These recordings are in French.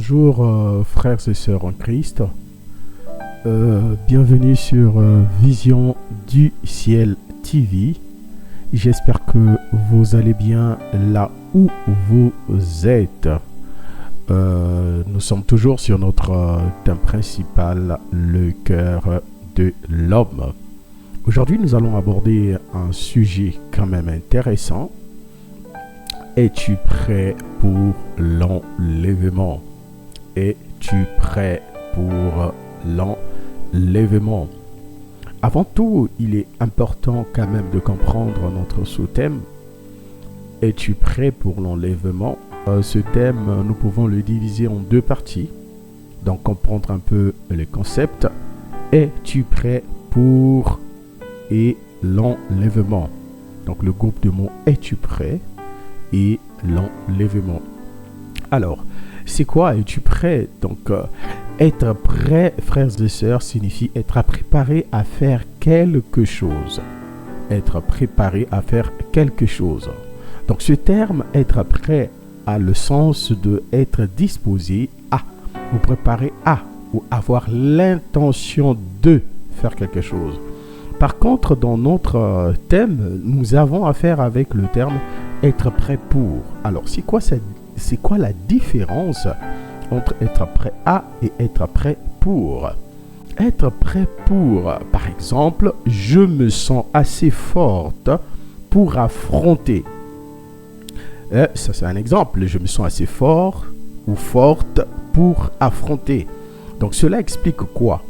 Bonjour frères et sœurs en Christ. Bienvenue sur Vision du Ciel TV. J'espère que vous allez bien là où vous êtes. Nous sommes toujours sur notre thème principal, le cœur de l'homme. Aujourd'hui, nous allons aborder un sujet quand même intéressant. Es-tu prêt pour l'enlèvement? Es-tu prêt pour l'enlèvement? Avant tout, il est important quand même de comprendre notre sous-thème. Es-tu prêt pour l'enlèvement? Ce thème, nous pouvons le diviser en deux parties. Donc, comprendre un peu les concepts. Es-tu prêt pour et l'enlèvement? Donc, le groupe de mots es-tu prêt et l'enlèvement. Alors, c'est quoi es-tu prêt? Donc, être prêt, frères et sœurs, signifie être préparé à faire quelque chose. Être préparé à faire quelque chose. Donc, ce terme, être prêt, a le sens de être disposé à, ou préparer à, ou avoir l'intention de faire quelque chose. Par contre, dans notre thème, nous avons affaire avec le terme être prêt pour. Alors, c'est quoi la différence entre être prêt à et être prêt pour? Être prêt pour, par exemple, je me sens assez forte pour affronter. Ça, c'est un exemple. Je me sens assez fort ou forte pour affronter. Donc, cela explique quoi?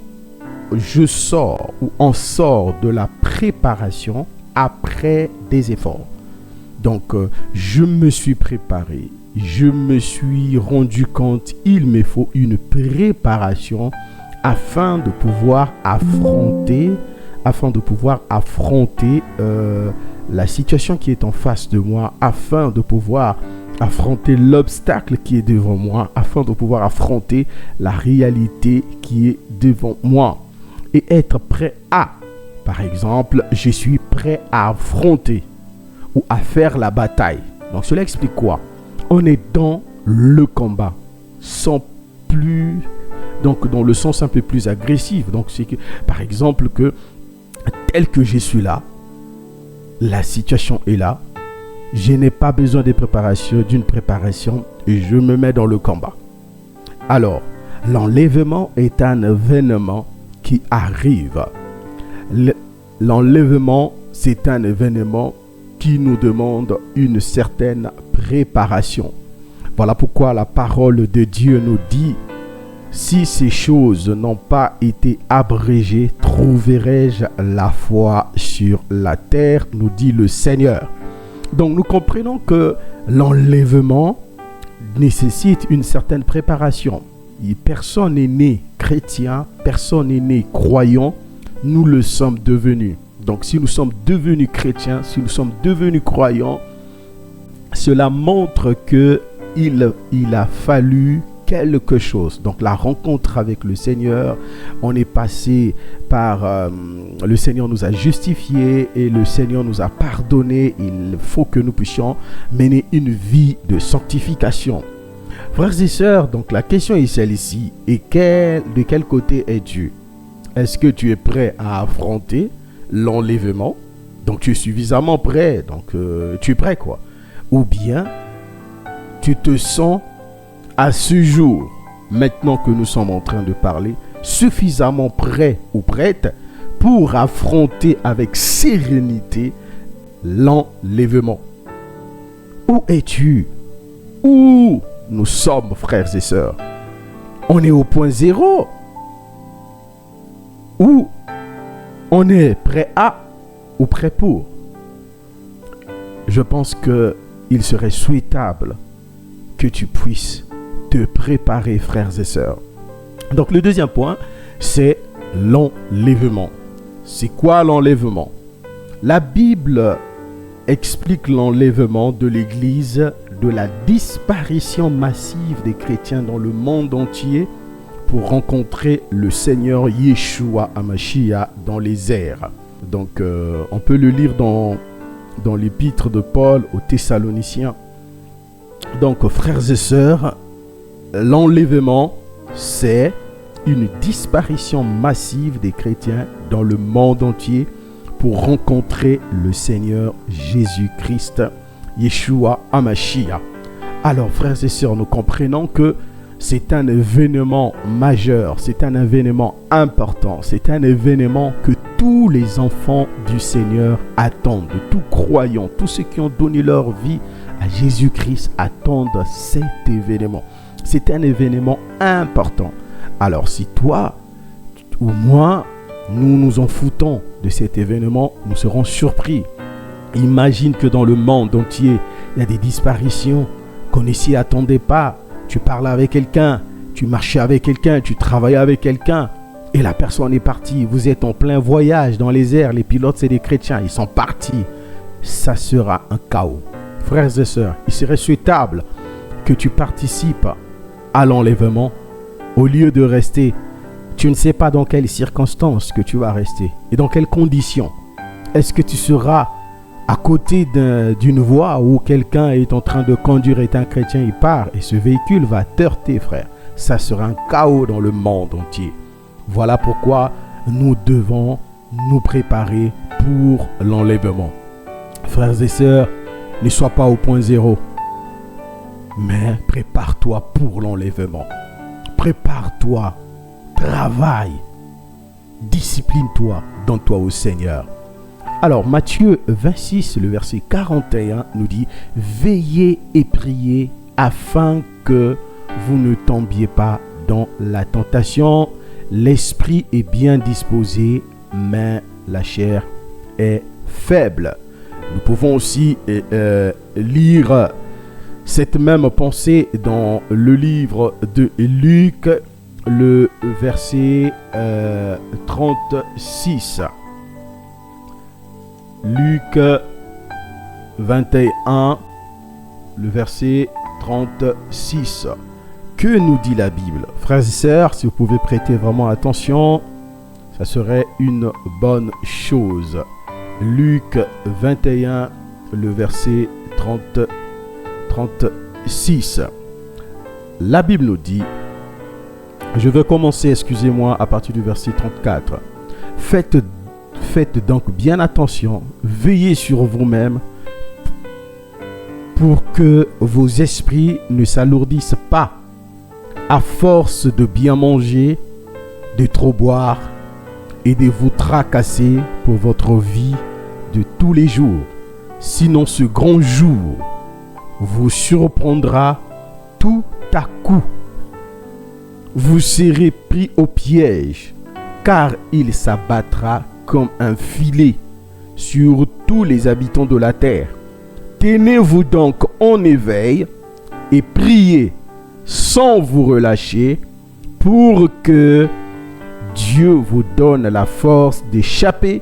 Je sors ou on sort de la préparation après des efforts. Donc, je me suis préparé, je me suis rendu compte, il me faut une préparation afin de pouvoir affronter la situation qui est en face de moi, afin de pouvoir affronter l'obstacle qui est devant moi, afin de pouvoir affronter la réalité qui est devant moi. Et être prêt à, par exemple, je suis prêt à affronter ou à faire la bataille. Donc cela explique quoi? On est dans le combat, sans plus, donc dans le sens un peu plus agressif. Donc c'est que, par exemple, que tel que je suis là, la situation est là, je n'ai pas besoin d'une préparation et je me mets dans le combat. Alors, l'enlèvement est un événement qui arrive. L'enlèvement, c'est un événement qui nous demande une certaine préparation. Voilà pourquoi la parole de Dieu nous dit: si ces choses n'ont pas été abrégées, trouverai-je la foi sur la terre, nous dit le Seigneur. Donc nous comprenons que l'enlèvement nécessite une certaine préparation. Et personne n'est né chrétien, personne n'est né croyant, nous le sommes devenus. Donc si nous sommes devenus chrétiens, si nous sommes devenus croyants, cela montre qu'il a fallu quelque chose. Donc la rencontre avec le Seigneur, on est passé par... le Seigneur nous a justifiés et le Seigneur nous a pardonnés. Il faut que nous puissions mener une vie de sanctification. Frères et sœurs, donc la question est celle-ci. Et de quel côté es-tu? Est-ce que tu es prêt à affronter l'enlèvement? Donc tu es suffisamment prêt, donc tu es prêt quoi. Ou bien tu te sens à ce jour, maintenant que nous sommes en train de parler, suffisamment prêt ou prête pour affronter avec sérénité l'enlèvement. Où es-tu? Où nous sommes, frères et sœurs? On est au point zéro. Où on est prêt à ou prêt pour? Je pense qu'il serait souhaitable que tu puisses te préparer, frères et sœurs. Donc le deuxième point, c'est l'enlèvement. C'est quoi l'enlèvement? La Bible explique l'enlèvement de l'Église, de la disparition massive des chrétiens dans le monde entier pour rencontrer le Seigneur Yeshua HaMashiach dans les airs. Donc on peut le lire dans l'épître de Paul aux Thessaloniciens. Donc frères et sœurs, l'enlèvement, c'est une disparition massive des chrétiens dans le monde entier pour rencontrer le Seigneur Jésus-Christ, Yeshua HaMashiach. Alors, frères et sœurs, nous comprenons que c'est un événement majeur, c'est un événement important, c'est un événement que tous les enfants du Seigneur attendent, tous croyants, tous ceux qui ont donné leur vie à Jésus-Christ attendent cet événement. C'est un événement important. Alors si toi ou moi, nous nous en foutons de cet événement, nous serons surpris. Imagine que dans le monde entier, il y a des disparitions qu'on ne s'y attendait pas. Tu parles avec quelqu'un, tu marchais avec quelqu'un, tu travaillais avec quelqu'un et la personne est partie. Vous êtes en plein voyage dans les airs, les pilotes c'est des chrétiens, ils sont partis. Ça sera un chaos. Frères et sœurs, il serait souhaitable que tu participes à l'enlèvement au lieu de rester. Tu ne sais pas dans quelles circonstances que tu vas rester et dans quelles conditions. Est-ce que tu seras à côté d'une voie où quelqu'un est en train de conduire, est un chrétien, il part et ce véhicule va heurter, frère. Ça sera un chaos dans le monde entier. Voilà pourquoi nous devons nous préparer pour l'enlèvement. Frères et sœurs, ne sois pas au point zéro, mais prépare-toi pour l'enlèvement. Prépare-toi, travaille, discipline-toi, donne-toi au Seigneur. Alors, Matthieu 26, le verset 41 nous dit « Veillez et priez afin que vous ne tombiez pas dans la tentation. L'esprit est bien disposé, mais la chair est faible. » Nous pouvons aussi lire cette même pensée dans le livre de Luc, le verset 36. Luc 21, le verset 36. Que nous dit la Bible? Frères et sœurs, si vous pouvez prêter vraiment attention, ça serait une bonne chose. Luc 21, le verset 36. La Bible nous dit, je vais commencer, excusez-moi, à partir du verset 34. Faites donc bien attention, veillez sur vous-même pour que vos esprits ne s'alourdissent pas à force de bien manger, de trop boire et de vous tracasser pour votre vie de tous les jours. Sinon ce grand jour vous surprendra tout à coup. Vous serez pris au piège, car il s'abattra comme un filet sur tous les habitants de la terre. Tenez-vous donc en éveil et priez sans vous relâcher pour que Dieu vous donne la force d'échapper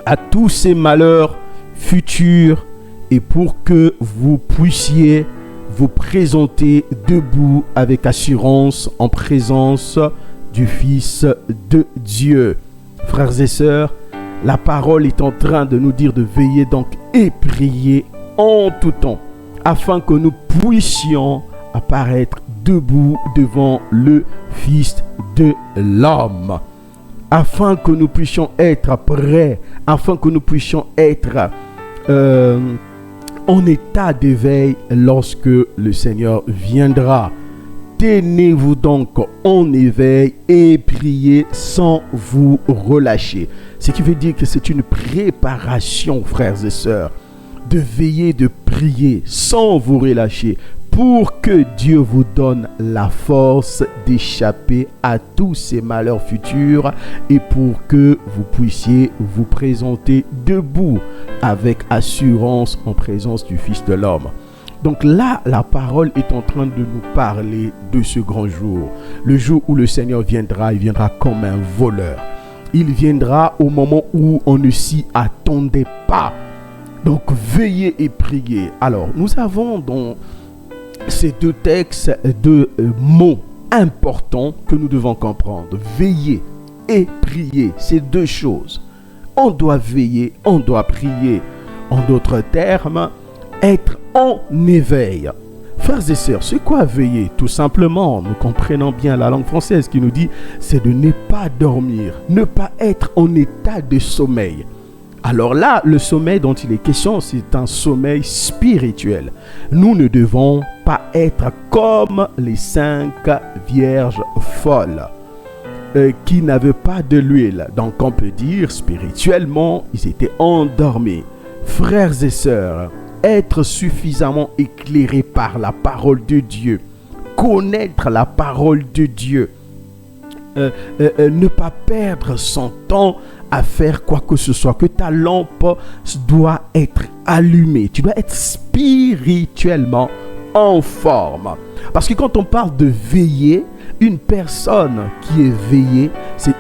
à tous ces malheurs futurs et pour que vous puissiez vous présenter debout avec assurance en présence du Fils de Dieu. Frères et sœurs, la parole est en train de nous dire de veiller donc et prier en tout temps afin que nous puissions apparaître debout devant le Fils de l'homme, afin que nous puissions être prêts, afin que nous puissions être en état d'éveil lorsque le Seigneur viendra. Tenez-vous donc en éveil et priez sans vous relâcher. Ce qui veut dire que c'est une préparation, frères et sœurs, de veiller, de prier sans vous relâcher pour que Dieu vous donne la force d'échapper à tous ces malheurs futurs et pour que vous puissiez vous présenter debout avec assurance en présence du Fils de l'homme. Donc là, la parole est en train de nous parler de ce grand jour. Le jour où le Seigneur viendra, il viendra comme un voleur. Il viendra au moment où on ne s'y attendait pas. Donc veillez et priez. Alors, nous avons dans ces deux textes deux mots importants que nous devons comprendre. Veiller et prier, c'est deux choses. On doit veiller, on doit prier. En d'autres termes, être en éveil. Frères et sœurs, c'est quoi veiller? Tout simplement, nous comprenons bien la langue française qui nous dit, c'est de ne pas dormir, ne pas être en état de sommeil. Alors là, le sommeil dont il est question, c'est un sommeil spirituel. Nous ne devons pas être comme les 5 vierges folles qui n'avaient pas de l'huile. Donc on peut dire, spirituellement, ils étaient endormis. Frères et sœurs, être suffisamment éclairé par la parole de Dieu, connaître la parole de Dieu, ne pas perdre son temps à faire quoi que ce soit, que ta lampe doit être allumée, tu dois être spirituellement en forme. Parce que quand on parle de veiller, une personne qui est veillée, c'est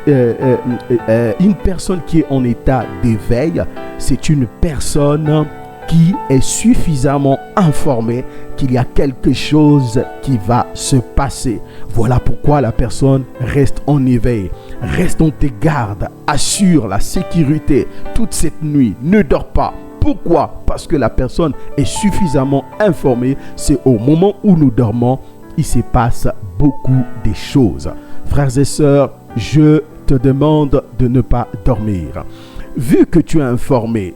une personne qui est en état d'éveil, c'est une personne qui est suffisamment informée qu'il y a quelque chose qui va se passer. Voilà pourquoi la personne reste en éveil, reste en tes gardes, assure la sécurité toute cette nuit, ne dors pas. Pourquoi? Parce que la personne est suffisamment informée. C'est au moment où nous dormons, il se passe beaucoup de choses. Frères et sœurs, je te demande de ne pas dormir. Vu que tu es informé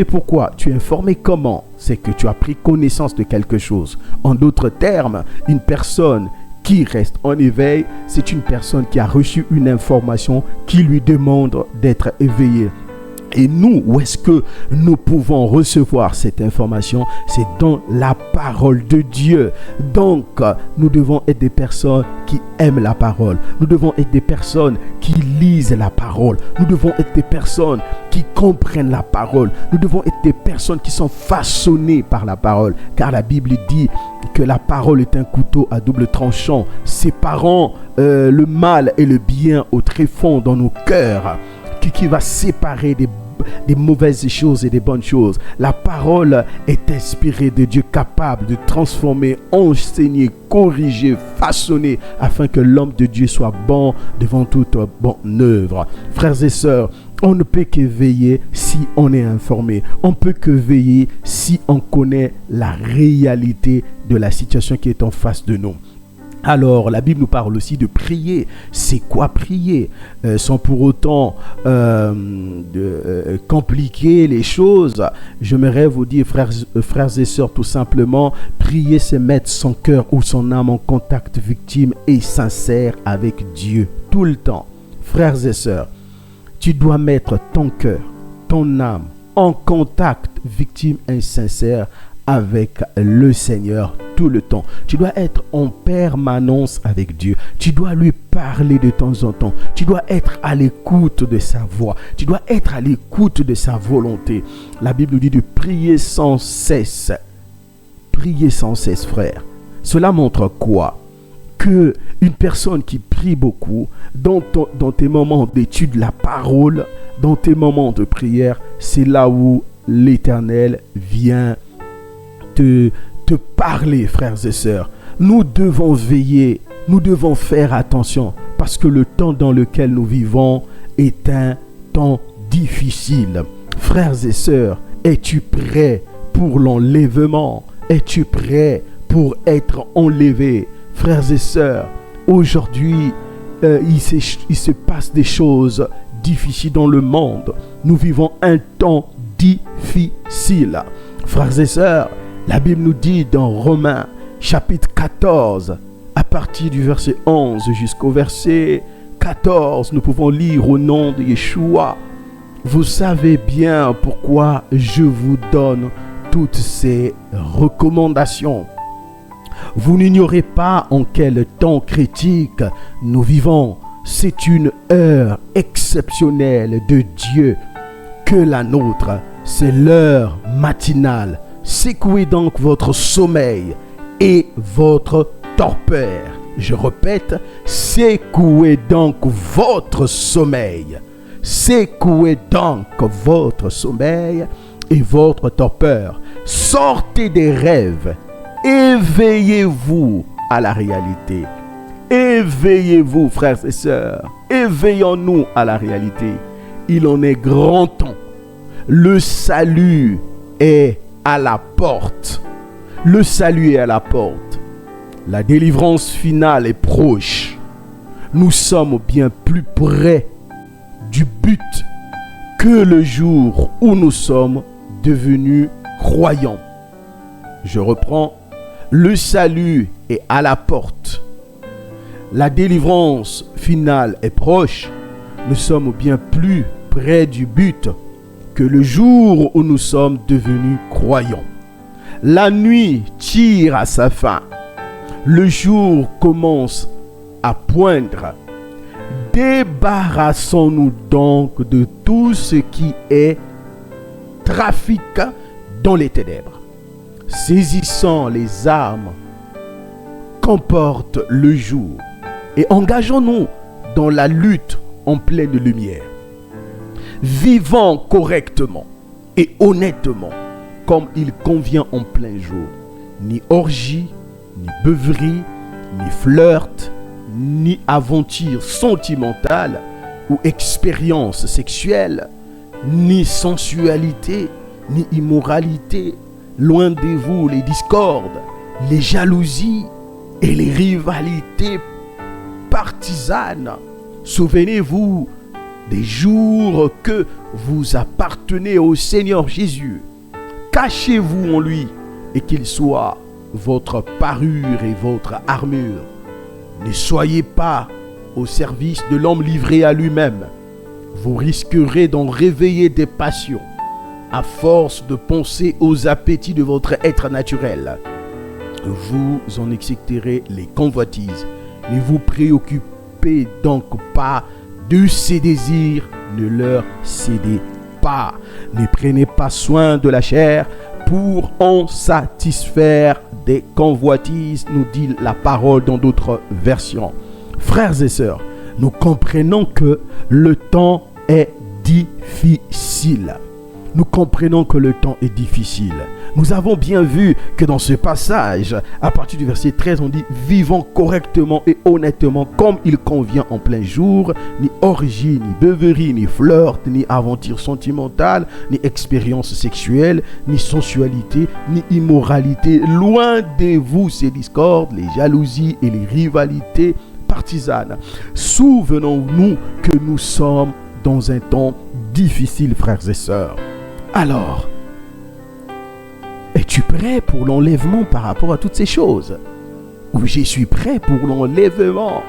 pourquoi? Tu es informé comment? C'est que tu as pris connaissance de quelque chose. En d'autres termes, une personne qui reste en éveil, c'est une personne qui a reçu une information qui lui demande d'être éveillée. Et nous, où est-ce que nous pouvons recevoir cette information? C'est dans la parole de Dieu. Donc, nous devons être des personnes qui aiment la parole. Nous devons être des personnes qui lisent la parole. Nous devons être des personnes qui comprennent la parole. Nous devons être des personnes qui sont façonnées par la parole. Car la Bible dit que la parole est un couteau à double tranchant, séparant le mal et le bien au tréfonds dans nos cœurs, qui va séparer des mauvaises choses et des bonnes choses. La parole est inspirée de Dieu, capable de transformer, enseigner, corriger, façonner, afin que l'homme de Dieu soit bon devant toute bonne œuvre. Frères et sœurs, on ne peut que veiller si on est informé. On ne peut que veiller si on connaît la réalité de la situation qui est en face de nous. Alors, la Bible nous parle aussi de prier. C'est quoi prier? Sans pour autant compliquer les choses, j'aimerais vous dire, frères et sœurs, tout simplement, prier, c'est mettre son cœur ou son âme en contact victime et sincère avec Dieu, tout le temps. Frères et sœurs, tu dois mettre ton cœur, ton âme en contact victime et sincère avec le Seigneur tout le temps. Tu dois être en permanence avec Dieu. Tu dois lui parler de temps en temps. Tu dois être à l'écoute de sa voix. Tu dois être à l'écoute de sa volonté. La Bible dit de prier sans cesse. Prier sans cesse, frère. Cela montre quoi? Que une personne qui prie beaucoup, dans tes moments d'étude de la parole, dans tes moments de prière, c'est là où l'Éternel vient te parler, frères et sœurs. Nous devons veiller, nous devons faire attention, parce que le temps dans lequel nous vivons est un temps difficile. Frères et sœurs, es-tu prêt pour l'enlèvement? Es-tu prêt pour être enlevé? Frères et sœurs, aujourd'hui, il se passe des choses difficiles dans le monde. Nous vivons un temps difficile. Frères et sœurs, la Bible nous dit dans Romains chapitre 14, à partir du verset 11 jusqu'au verset 14, nous pouvons lire au nom de Yeshua. Vous savez bien pourquoi je vous donne toutes ces recommandations. Vous n'ignorez pas en quel temps critique nous vivons. C'est une heure exceptionnelle de Dieu que la nôtre. C'est l'heure matinale. Secouez donc votre sommeil et votre torpeur. Je répète, secouez donc votre sommeil. Secouez donc votre sommeil et votre torpeur. Sortez des rêves. Éveillez-vous à la réalité. Éveillez-vous, frères et sœurs. Éveillons-nous à la réalité. Il en est grand temps. Le salut est à la porte. Le salut est à la porte. La délivrance finale est proche. Nous sommes bien plus près du but que le jour où nous sommes devenus croyants. Je reprends. Le salut est à la porte. La délivrance finale est proche. Nous sommes bien plus près du but que le jour où nous sommes devenus croyants. La nuit tire à sa fin. Le jour commence à poindre. Débarrassons-nous donc de tout ce qui est trafic dans les ténèbres. Saisissant les armes qu'emporte le jour et engageons-nous dans la lutte en pleine lumière. Vivant correctement et honnêtement comme il convient en plein jour. Ni orgie, ni beuverie, ni flirt, ni aventure sentimentale ou expérience sexuelle, ni sensualité, ni immoralité. Loin de vous les discordes, les jalousies et les rivalités partisanes. Souvenez-vous des jours que vous appartenez au Seigneur Jésus. Cachez-vous en lui et qu'il soit votre parure et votre armure. Ne soyez pas au service de l'homme livré à lui-même. Vous risquerez d'en réveiller des passions à force de penser aux appétits de votre être naturel. Vous en exciterez les convoitises. Ne vous préoccupez donc pas de ces désirs, ne leur cédez pas. Ne prenez pas soin de la chair pour en satisfaire des convoitises, nous dit la parole dans d'autres versions. Frères et sœurs, nous comprenons que le temps est difficile. Nous comprenons que le temps est difficile. Nous avons bien vu que dans ce passage, à partir du verset 13, on dit « Vivons correctement et honnêtement comme il convient en plein jour, ni orgie, ni beuverie, ni flirt, ni aventure sentimentale, ni expérience sexuelle, ni sensualité, ni immoralité. Loin de vous ces discordes, les jalousies et les rivalités partisanes. » Souvenons-nous que nous sommes dans un temps difficile, frères et sœurs. Alors, es-tu prêt pour l'enlèvement par rapport à toutes ces choses? Ou je suis prêt pour l'enlèvement?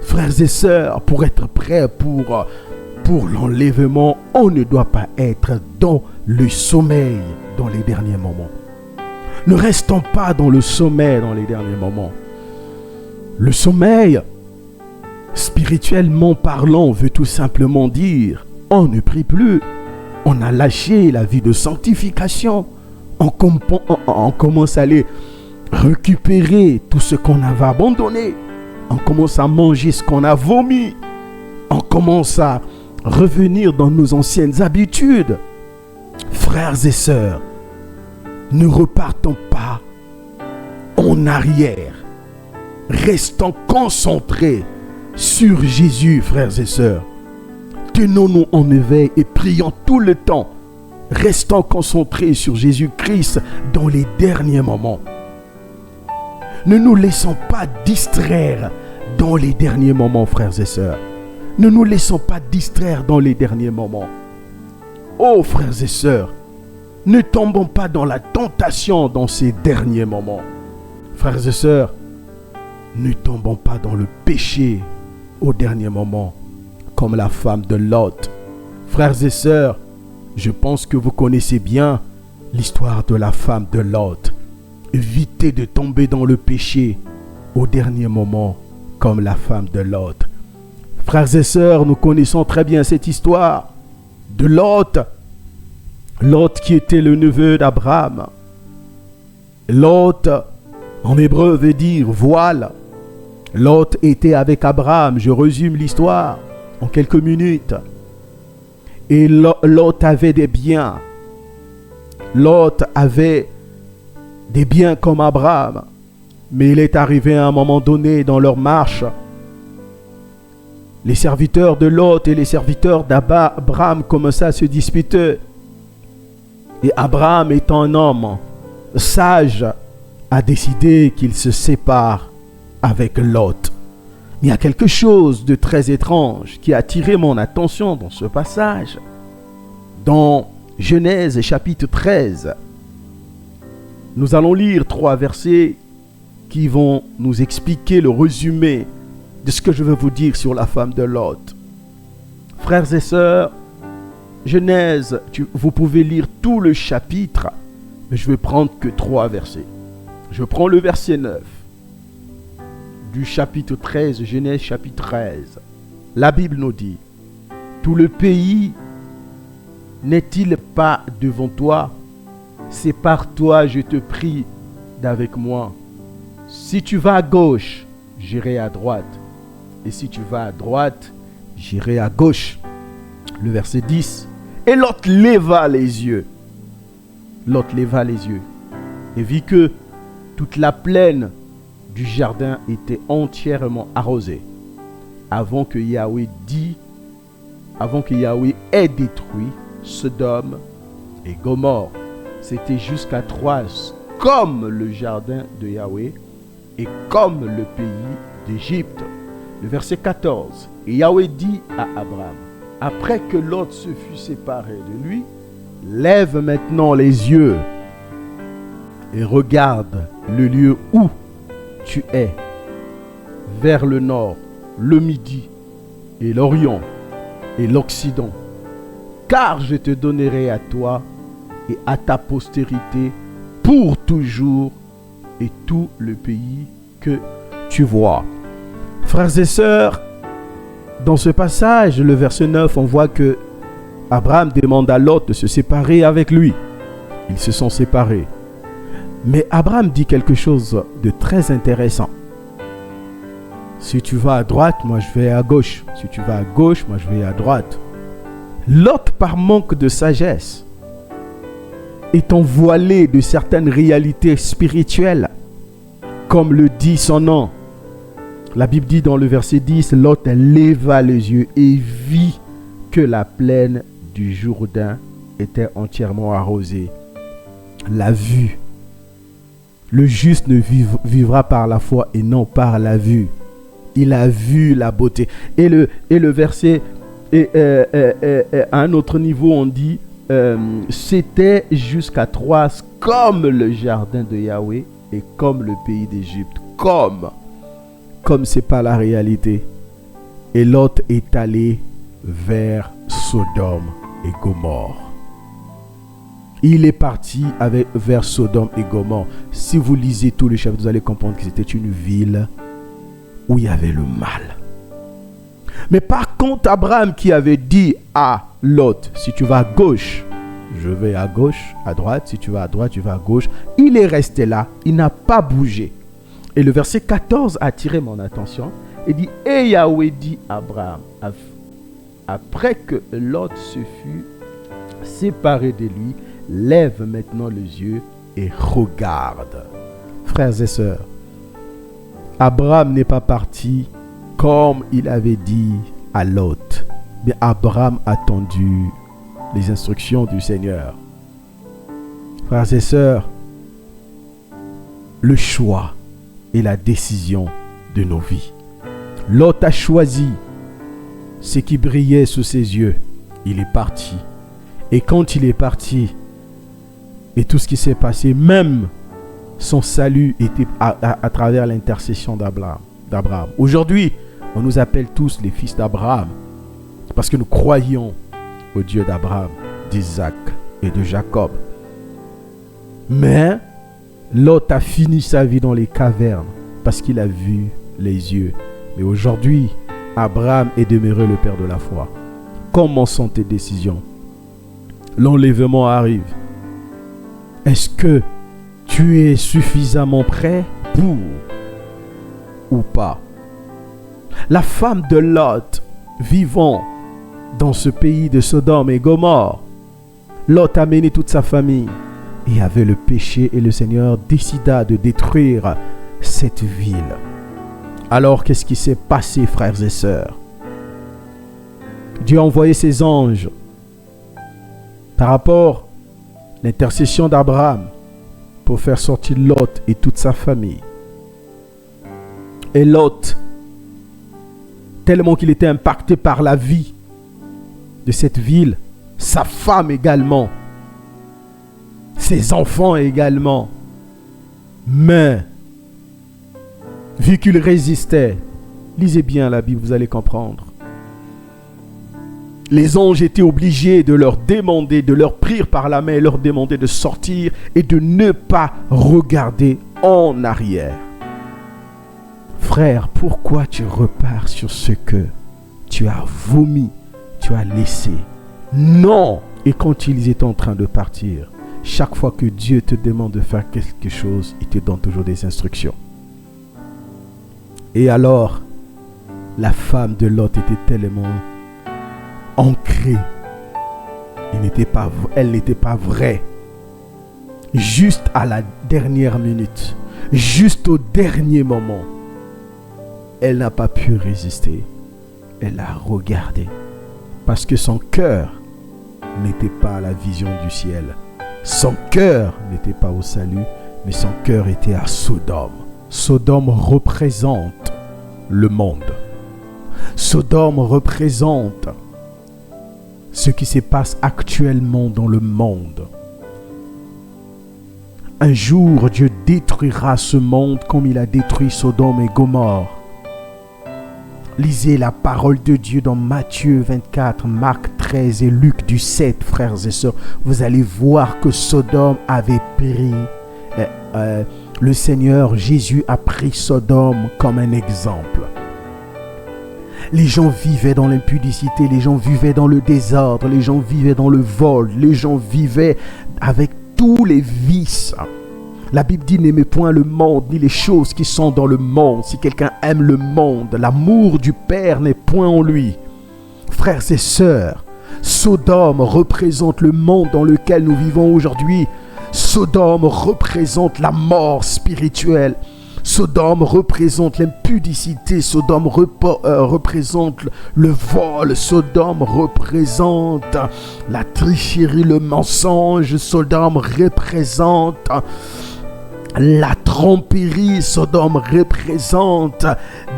Frères et sœurs, pour être prêt pour l'enlèvement, on ne doit pas être dans le sommeil dans les derniers moments. Ne restons pas dans le sommeil dans les derniers moments. Le sommeil, spirituellement parlant, veut tout simplement dire on ne prie plus. On a lâché la vie de sanctification. On commence à aller récupérer tout ce qu'on avait abandonné. On commence à manger ce qu'on a vomi. On commence à revenir dans nos anciennes habitudes. Frères et sœurs, ne repartons pas en arrière. Restons concentrés sur Jésus, frères et sœurs. Tenons-nous en éveil et prions tout le temps. Restons concentrés sur Jésus-Christ dans les derniers moments. Ne nous laissons pas distraire dans les derniers moments, frères et sœurs. Ne nous laissons pas distraire dans les derniers moments. Oh, frères et sœurs, ne tombons pas dans la tentation dans ces derniers moments. Frères et sœurs, ne tombons pas dans le péché au dernier moment, comme la femme de Lot. Frères et sœurs, je pense que vous connaissez bien l'histoire de la femme de Lot. Évitez de tomber dans le péché au dernier moment, comme la femme de Lot. Frères et sœurs, nous connaissons très bien cette histoire de Lot. Lot qui était le neveu d'Abraham. Lot, en hébreu, veut dire voile. Lot était avec Abraham. Je résume l'histoire en quelques minutes. Et Lot avait des biens. Lot avait des biens comme Abraham. Mais il est arrivé à un moment donné dans leur marche. Les serviteurs de Lot et les serviteurs d'Abraham commençaient à se disputer. Et Abraham étant un homme sage a décidé qu'il se sépare avec Lot. Il y a quelque chose de très étrange qui a attiré mon attention dans ce passage. Dans Genèse chapitre 13, nous allons lire 3 versets qui vont nous expliquer le résumé de ce que je veux vous dire sur la femme de Lot. Frères et sœurs, Genèse, vous pouvez lire tout le chapitre, mais je vais prendre que 3 versets. Je prends le verset 9 du chapitre 13, Genèse chapitre 13. La Bible nous dit: tout le pays n'est-il pas devant toi? Sépare-toi, je te prie, d'avec moi. Si tu vas à gauche, j'irai à droite. Et si tu vas à droite, j'irai à gauche. Le verset 10. Et Lot leva les yeux. Lot leva les yeux et vit que toute la plaine du jardin était entièrement arrosée avant que Yahweh ait détruit Sodome et Gomorrhe. C'était jusqu'à Troas, comme le jardin de Yahweh et comme le pays d'Égypte. Le verset 14. Et Yahweh dit à Abraham, après que Lot se fut séparé de lui, lève maintenant les yeux et regarde le lieu où tu es, vers le nord, le midi et l'orient et l'occident, car je te donnerai à toi et à ta postérité pour toujours et tout le pays que tu vois. Frères et sœurs, dans ce passage, le verset 9, on voit que Abraham demande à Lot de se séparer avec lui. Ils se sont séparés. Mais Abraham dit quelque chose de très intéressant. Si tu vas à droite, moi je vais à gauche. Si tu vas à gauche, moi je vais à droite. Lot, par manque de sagesse, étant voilé de certaines réalités spirituelles, comme le dit son nom. La Bible dit dans le verset 10, Lot leva les yeux et vit que la plaine du Jourdain était entièrement arrosée. La vue. Le juste ne vivra par la foi et non par la vue. Il a vu la beauté. Et le verset, à un autre niveau, on dit, c'était jusqu'à Troas comme le jardin de Yahweh et comme le pays d'Égypte. Comme c'est pas la réalité. Et Lot est allé vers Sodome et Gomorrhe. Il est parti vers Sodome et Gomorrhe. Si vous lisez tout le chapitre, vous allez comprendre que c'était une ville où il y avait le mal. Mais par contre, Abraham qui avait dit à Lot, si tu vas à gauche, je vais à gauche, à droite. Si tu vas à droite, tu vas à gauche. Il est resté là, il n'a pas bougé. Et le verset 14 a attiré mon attention. Il dit, et Yahweh dit à Abraham, après que Lot se fut séparé de lui, lève maintenant les yeux et regarde. Frères et sœurs, Abraham n'est pas parti comme il avait dit à Lot. Mais Abraham a attendu les instructions du Seigneur. Frères et sœurs, le choix et la décision de nos vies. Lot a choisi ce qui brillait sous ses yeux. Il est parti. Et quand il est parti, et tout ce qui s'est passé, même son salut était à travers l'intercession d'Abraham. Aujourd'hui, on nous appelle tous les fils d'Abraham parce que nous croyons au Dieu d'Abraham, d'Isaac et de Jacob. Mais Lot a fini sa vie dans les cavernes parce qu'il a vu les yeux. Mais aujourd'hui, Abraham est demeuré le père de la foi. Comment sont tes décisions? L'enlèvement arrive. Est-ce que tu es suffisamment prêt pour ou pas? La femme de Lot vivant dans ce pays de Sodome et Gomorrhe, Lot a mené toute sa famille et avait le péché et le Seigneur décida de détruire cette ville. Alors qu'est-ce qui s'est passé, frères et sœurs? Dieu a envoyé ses anges par rapport à l'intercession d'Abraham pour faire sortir Lot et toute sa famille. Et Lot, tellement qu'il était impacté par la vie de cette ville, sa femme également, ses enfants également. Mais, vu qu'il résistait, lisez bien la Bible, vous allez comprendre. Les anges étaient obligés de leur demander, de leur prier par la main et leur demander de sortir et de ne pas regarder en arrière. Frère, pourquoi tu repars sur ce que tu as vomi, tu as laissé? Non! Et quand ils étaient en train de partir, chaque fois que Dieu te demande de faire quelque chose, il te donne toujours des instructions. Et alors, la femme de Lot était tellement ancrée. Elle n'était pas vraie. Juste à la dernière minute, juste au dernier moment, elle n'a pas pu résister. Elle a regardé. Parce que son cœur n'était pas à la vision du ciel. Son cœur n'était pas au salut, mais son cœur était à Sodome. Sodome représente le monde. Sodome représente ce qui se passe actuellement dans le monde. Un jour, Dieu détruira ce monde comme il a détruit Sodome et Gomorrhe. Lisez la parole de Dieu dans Matthieu 24, Marc 13 et Luc du 7, frères et sœurs. Vous allez voir que Sodome avait péri. Le Seigneur Jésus a pris Sodome comme un exemple. Les gens vivaient dans l'impudicité, les gens vivaient dans le désordre, les gens vivaient dans le vol, les gens vivaient avec tous les vices. La Bible dit: n'aimez point le monde, ni les choses qui sont dans le monde. Si quelqu'un aime le monde, l'amour du Père n'est point en lui. Frères et sœurs, Sodome représente le monde dans lequel nous vivons aujourd'hui. Sodome représente la mort spirituelle. Sodome représente l'impudicité. Sodome représente le vol. Sodome représente la tricherie, le mensonge. Sodome représente la tromperie. Sodome représente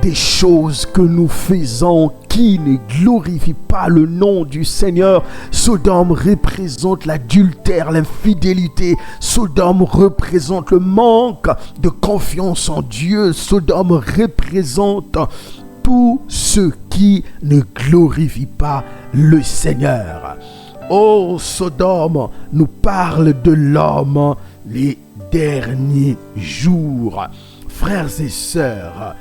des choses que nous faisons qui ne glorifient pas le nom du Seigneur. Sodome représente l'adultère, l'infidélité. Sodome représente le manque de confiance en Dieu. Sodome représente tout ce qui ne glorifie pas le Seigneur. Oh, Sodome nous parle de l'homme les derniers jours. Frères et sœurs,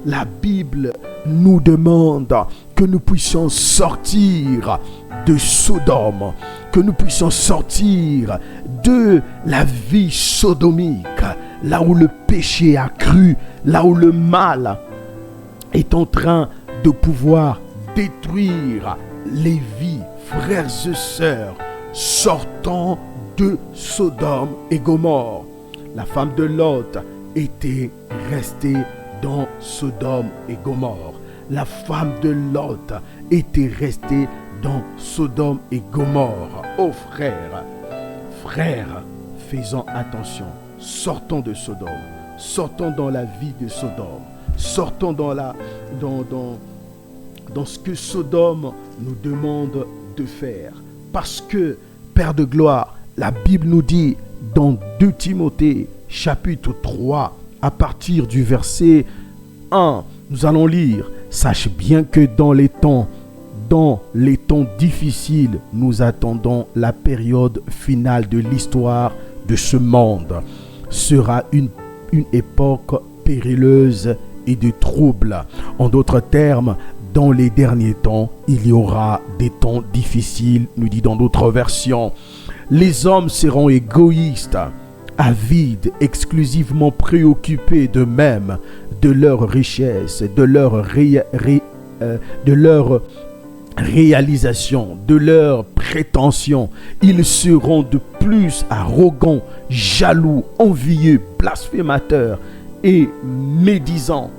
la Bible nous demande que nous puissions sortir de Sodome, que nous puissions sortir de la vie sodomique, là où le péché a cru, là où le mal est en train de pouvoir détruire les vies. Frères et sœurs, sortons de Sodome et Gomorrhe. La femme de Lot était restée dans Sodome et Gomorrhe. La femme de Lot était restée dans Sodome et Gomorrhe. Oh frères, faisons attention. Sortons de Sodome. Sortons dans la vie de Sodome. Sortons dans ce que Sodome nous demande de faire. Parce que, Père de gloire, la Bible nous dit dans 2 Timothée chapitre 3, à partir du verset 1, nous allons lire: sache bien que dans les temps difficiles, nous attendons la période finale de l'histoire de ce monde. Sera une époque périlleuse et de troubles. En d'autres termes, dans les derniers temps, il y aura des temps difficiles, nous dit dans d'autres versions. Les hommes seront égoïstes, avides, exclusivement préoccupés d'eux-mêmes, de leur richesse, de leur réalisation, de leur prétention. Ils seront de plus arrogants, jaloux, envieux, blasphémateurs et médisants.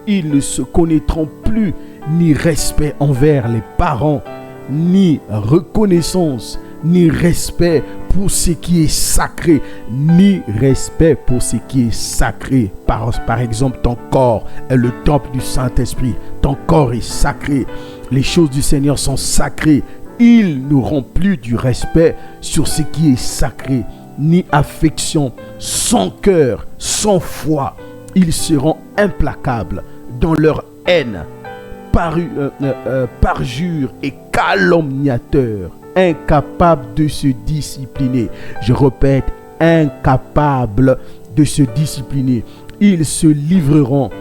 Ils ne se connaîtront plus ni respect envers les parents, ni reconnaissance, ni respect pour ce qui est sacré, ni respect pour ce qui est sacré. Par exemple, ton corps est le temple du Saint-Esprit. Ton corps est sacré. Les choses du Seigneur sont sacrées. Ils n'auront plus du respect sur ce qui est sacré, ni affection, sans cœur, sans foi. Ils seront implacables dans leur haine, parjure et calomniateurs, incapables de se discipliner. Je répète, incapables de se discipliner. Ils se livreront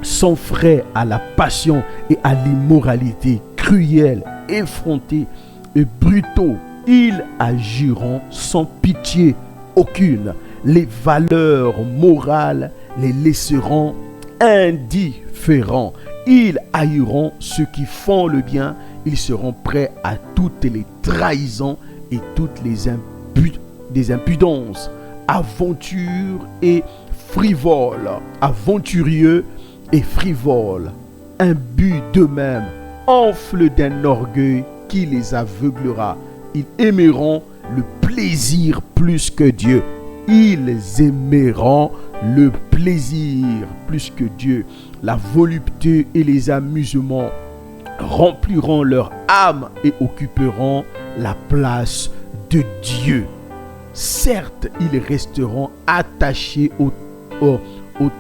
sans frais à la passion et à l'immoralité, cruels, effrontés et brutaux. Ils agiront sans pitié aucune. Les valeurs morales les laisseront indifférents. Ils haïront ceux qui font le bien. Ils seront prêts à toutes les trahisons et toutes les impudences. Aventurieux et frivoles. Aventurieux et frivoles. Imbus d'eux-mêmes. Enflent d'un orgueil qui les aveuglera. Ils aimeront le plaisir plus que Dieu. Ils aimeront le plaisir plus que Dieu. La volupté et les amusements rempliront leur âme et occuperont la place de Dieu. Certes, ils resteront attachés aux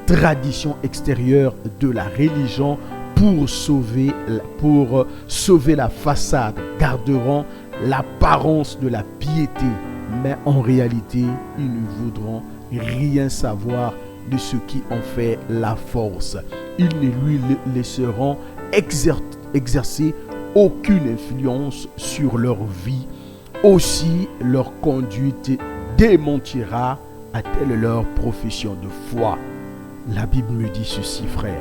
traditions extérieures de la religion pour sauver la façade, garderont l'apparence de la piété, mais en réalité, ils ne voudront rien savoir de ce qui en fait la force. Ils ne lui laisseront exercer aucune influence sur leur vie. Aussi, leur conduite démentira à-t-elle leur profession de foi. La Bible me dit ceci, frère.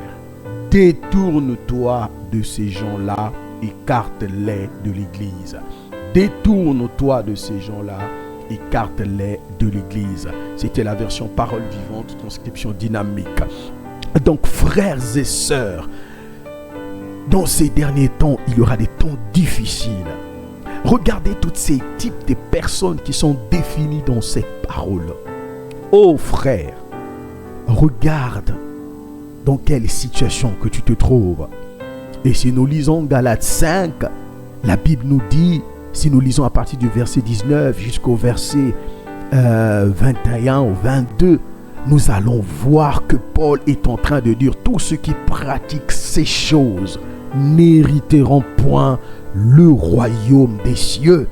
Détourne-toi de ces gens-là, écarte-les de l'Église. Détourne-toi de ces gens-là, écarte-les de l'Église. C'était la version parole vivante, transcription dynamique. Donc, frères et sœurs, dans ces derniers temps, il y aura des temps difficiles. Regardez tous ces types de personnes qui sont définies dans cette parole. Oh frère, regarde dans quelle situation que tu te trouves. Et si nous lisons Galates 5, la Bible nous dit, si nous lisons à partir du verset 19 jusqu'au verset 21 ou 22, nous allons voir que Paul est en train de dire tous ceux qui pratiquent ces choses n'hériteront point le royaume des cieux.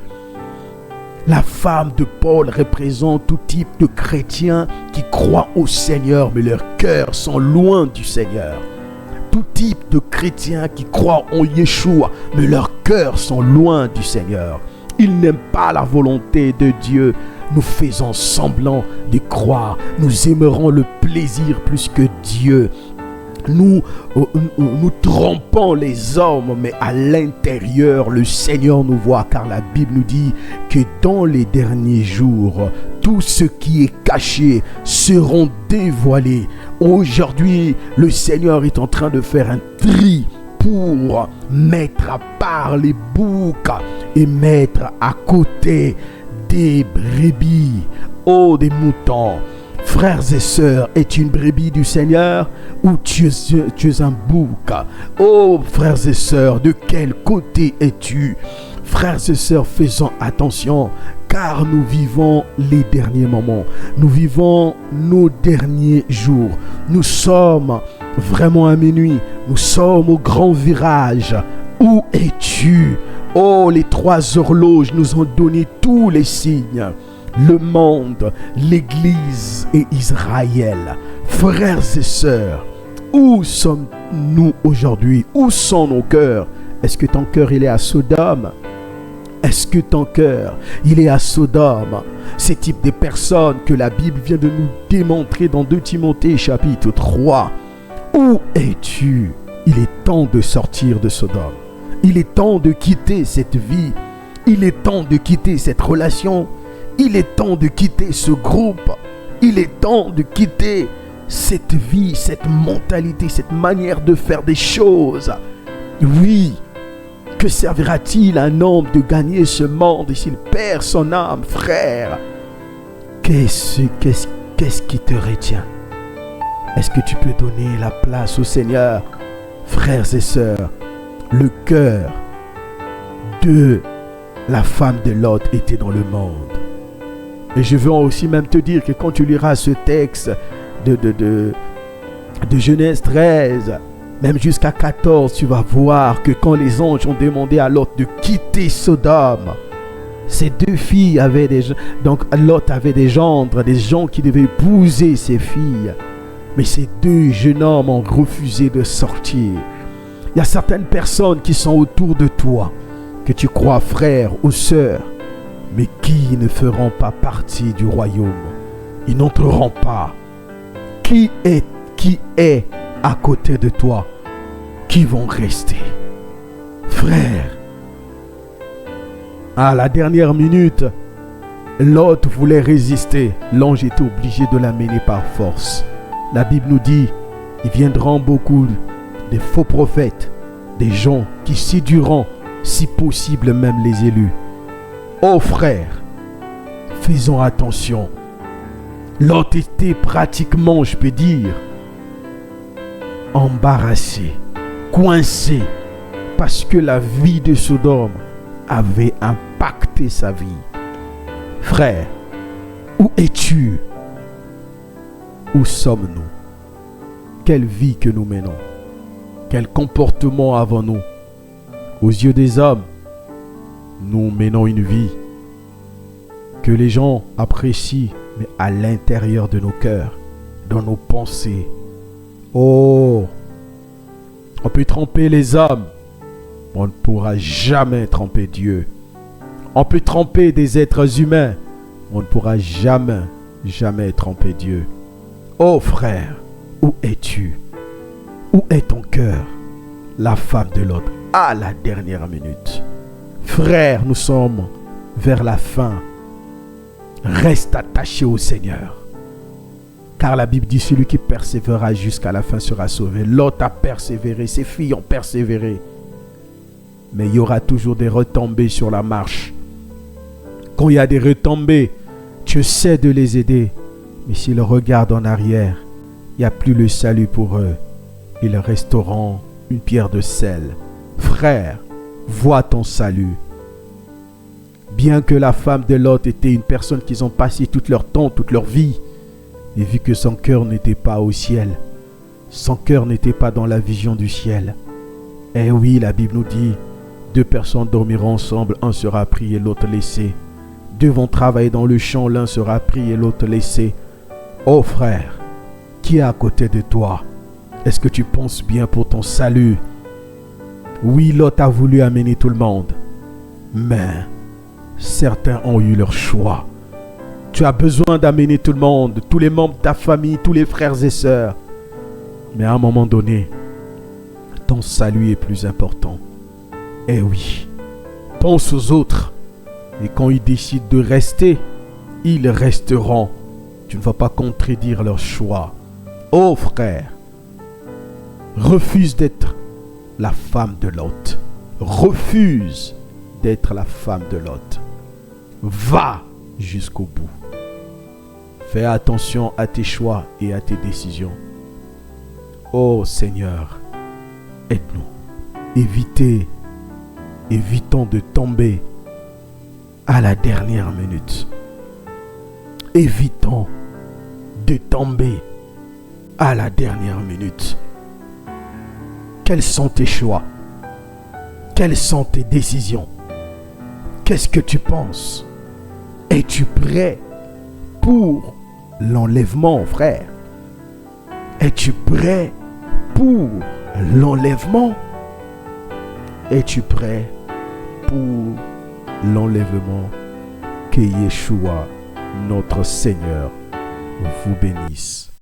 La femme de Paul représente tout type de chrétiens qui croient au Seigneur, mais leurs cœurs sont loin du Seigneur. Tout type de chrétiens qui croient en Yeshua, mais leurs cœurs sont loin du Seigneur. Ils n'aiment pas la volonté de Dieu. Nous faisons semblant de croire. Nous aimerons le plaisir plus que Dieu. Nous trompons les hommes, mais à l'intérieur, le Seigneur nous voit, car la Bible nous dit que dans les derniers jours, tout ce qui est caché seront dévoilés. Aujourd'hui, le Seigneur est en train de faire un tri pour mettre à part les boucs et mettre à côté des brebis, des moutons. Frères et sœurs, es-tu une brebis du Seigneur ou tu es un bouc? Oh, frères et sœurs, de quel côté es-tu? Frères et sœurs, faisons attention, car nous vivons les derniers moments. Nous vivons nos derniers jours. Nous sommes vraiment à minuit. Nous sommes au grand virage. Où es-tu? Oh, les 3 horloges nous ont donné tous les signes. Le monde, l'Église et Israël. Frères et sœurs, où sommes-nous aujourd'hui? Où sont nos cœurs? Est-ce que ton cœur il est à Sodome? Est-ce que ton cœur il est à Sodome? Ces types de personnes que la Bible vient de nous démontrer dans 2 Timothée chapitre 3. Où es-tu? Il est temps de sortir de Sodome. Il est temps de quitter cette vie. Il est temps de quitter cette relation. Il est temps de quitter ce groupe. Il est temps de quitter cette vie, cette mentalité, cette manière de faire des choses. Oui, Que servira-t-il à un homme de gagner ce monde s'il perd son âme, frère? Qu'est-ce qui te retient? Est-ce que tu peux donner la place au Seigneur? Frères et sœurs, le cœur de la femme de Lot était dans le monde. Et je veux aussi même te dire que quand tu liras ce texte de Genèse 13, même jusqu'à 14, tu vas voir que quand les anges ont demandé à Lot de quitter Sodome, ces deux filles avaient donc Lot avait des gendres, des gens qui devaient épouser ses filles. Mais ces deux jeunes hommes ont refusé de sortir. Il y a certaines personnes qui sont autour de toi, que tu crois frères ou sœurs, mais qui ne feront pas partie du royaume. Ils n'entreront pas. Qui est à côté de toi? Qui vont rester? Frère, à la dernière minute, Lot voulait résister. L'ange était obligé de l'amener par force. La Bible nous dit, ils viendront beaucoup de faux prophètes, des gens qui séduiront, si possible même les élus. Oh frère, faisons attention. Lot était pratiquement, je peux dire, embarrassé, coincé, parce que la vie de Sodome avait impacté sa vie. Frère, où es-tu? Où sommes-nous? Quelle vie que nous menons? Quel comportement avons-nous? Aux yeux des hommes, nous menons une vie que les gens apprécient, mais à l'intérieur de nos cœurs, dans nos pensées. Oh, on peut tromper les hommes, on ne pourra jamais tromper Dieu. On peut tromper des êtres humains, on ne pourra jamais tromper Dieu. Oh frère, où es-tu? Où est ton cœur? La femme de l'autre, à la dernière minute. Frère, nous sommes vers la fin. Reste attaché au Seigneur. Car la Bible dit, celui qui persévérera jusqu'à la fin sera sauvé. Lot a persévéré, ses filles ont persévéré. Mais il y aura toujours des retombées sur la marche. Quand il y a des retombées, tu essaies de les aider. Mais s'ils regardent en arrière, il n'y a plus le salut pour eux. Ils resteront une pierre de sel. Frère, vois ton salut. Bien que la femme de Lot était une personne qu'ils ont passé tout leur temps, toute leur vie, et vu que son cœur n'était pas au ciel, son cœur n'était pas dans la vision du ciel. Eh oui, la Bible nous dit, deux personnes dormiront ensemble, un sera pris et l'autre laissé. Deux vont travailler dans le champ, l'un sera pris et l'autre laissé. Oh frère, qui est à côté de toi? Est-ce que tu penses bien pour ton salut? Oui, Lot a voulu amener tout le monde, mais certains ont eu leur choix. Tu as besoin d'amener tout le monde, tous les membres de ta famille, tous les frères et sœurs. Mais à un moment donné, ton salut est plus important. Eh oui, pense aux autres. Et quand ils décident de rester, ils resteront. Tu ne vas pas contredire leur choix. Oh frère, refuse d'être la femme de Lot. Refuse d'être la femme de Lot. Va jusqu'au bout. Fais attention à tes choix et à tes décisions. Oh Seigneur, aide-nous. Évitons de tomber à la dernière minute. Évitons de tomber à la dernière minute. Quels sont tes choix? Quelles sont tes décisions? Qu'est-ce que tu penses? Es-tu prêt pour l'enlèvement, frère? Es-tu prêt pour l'enlèvement? Es-tu prêt pour l'enlèvement? Que Yeshua, notre Seigneur, vous bénisse.